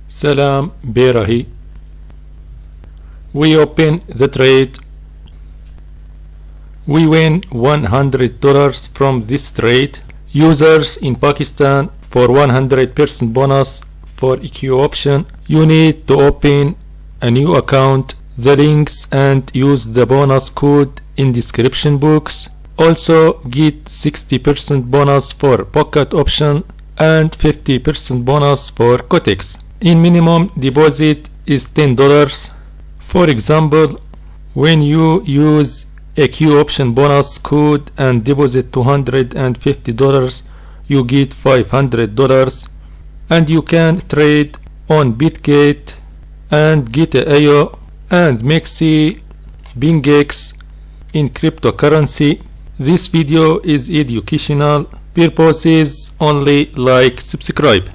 Salam Berahi. We open the trade. We win $100 from this trade. Users in Pakistan for 100% bonus for ExpertOption. You need to open a new account, the links, and use the bonus code in description box. Also get 60% bonus for PocketOption and 50% bonus for Quotex. In minimum deposit is $10. For example, when you use ExpertOption bonus code and deposit $250, you get $500, and you can trade on Bitgate and Gate.io and Mexi BingX in cryptocurrency. This video is educational purposes only. Like, subscribe.